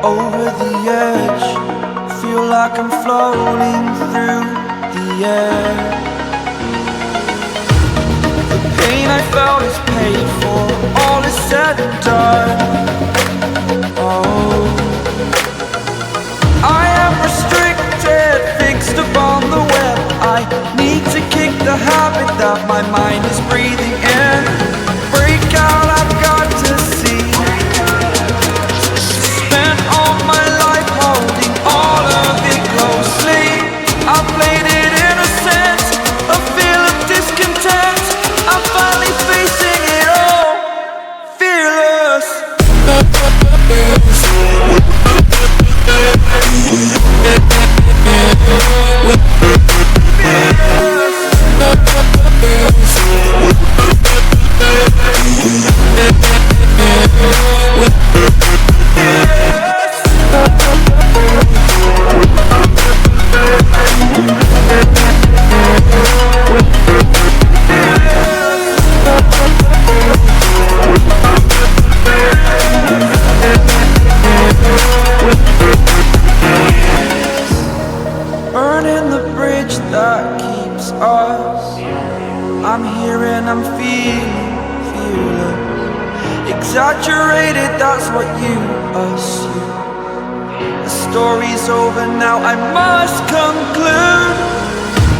Over the edge, feel like I'm floating through the air. The pain I felt is paid for, all is said and done. Oh, I am restricted, fixed upon the web. I need to kick the habit that my mind is breathing in. Break out, I've got to see. Spent all my life holding all of it closely. I played it innocent, a feel of discontent. I'm finally facing it all, fearless. Burning the bridge that keeps us. I'm here and I'm feeling fearless. Exaggerated, that's what you assume. The story's over now, I must conclude.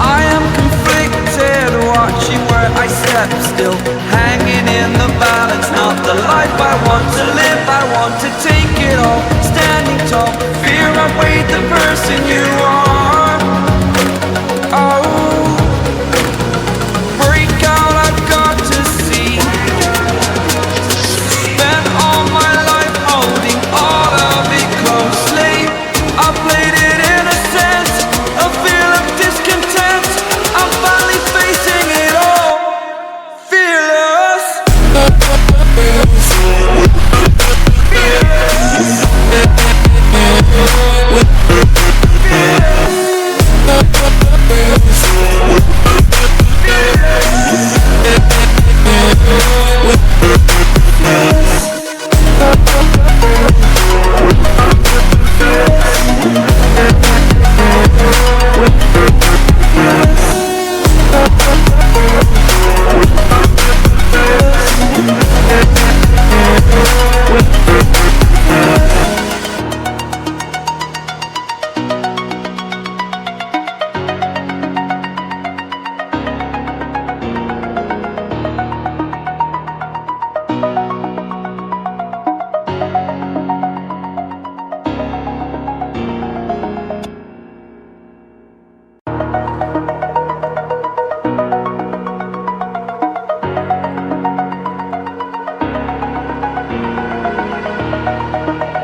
I am conflicted, watching where I step still, hanging in the balance. Not the life I want to live, I want to take it all. Standing tall, fear outweighed the person you are. Oh, break out, I've got to see. Spent all my life holding all of it closely. I played it innocent, a feel of discontent. I'm finally facing it all, fearless.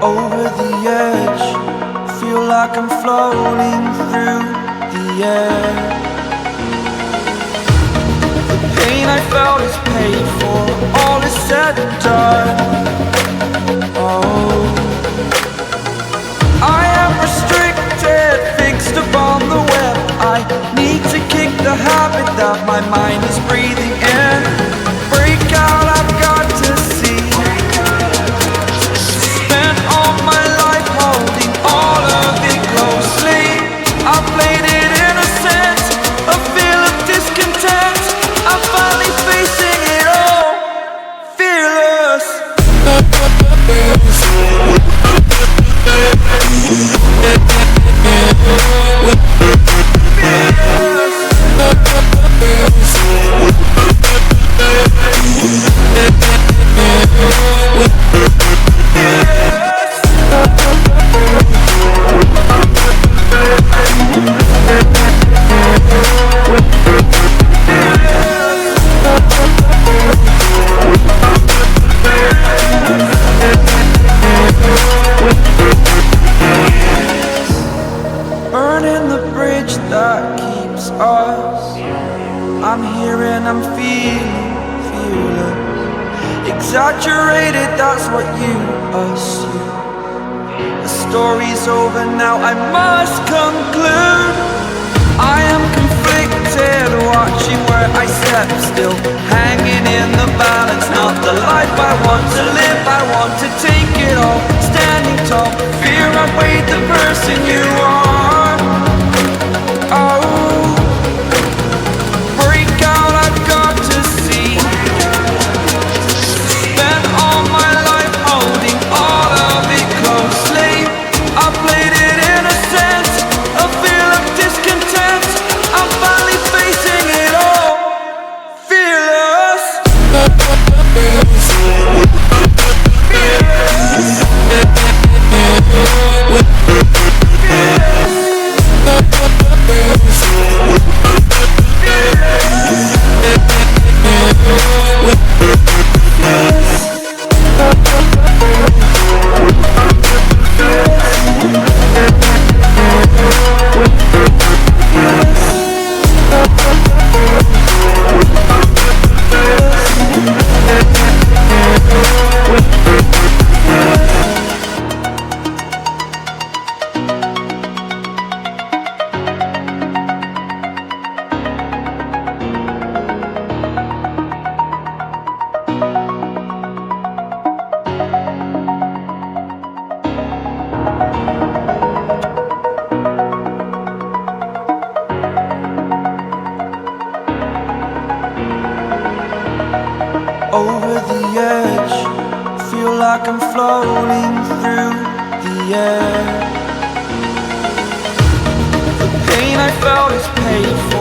Over the edge, feel like I'm floating through the air. The pain I felt is paid for, all is said and done. Oh, I am restricted, fixed upon the web. I need to kick the habit that my mind is breathing in. Break out, I've got to see. Spent all my life holding all of it closely. I played it innocent, a feel of discontent. I'm finally facing it all, fearless. Burning the bridge that keeps us. I'm here and I'm feeling fearless. Exaggerated, that's what you assume. The story's over now, I must conclude. I am conflicted. step still, hanging in the balance. Not the life I want to live, I want to take it all, standing tall. Fear I weighed the person you are. Oh, break out, I've got to see. Spent all my life holding all of it closely. I played it innocent, a feel of discontent. I'm finally facing it all, fearless. Over the edge, feel like I'm floating through the air. The pain I felt is paid for.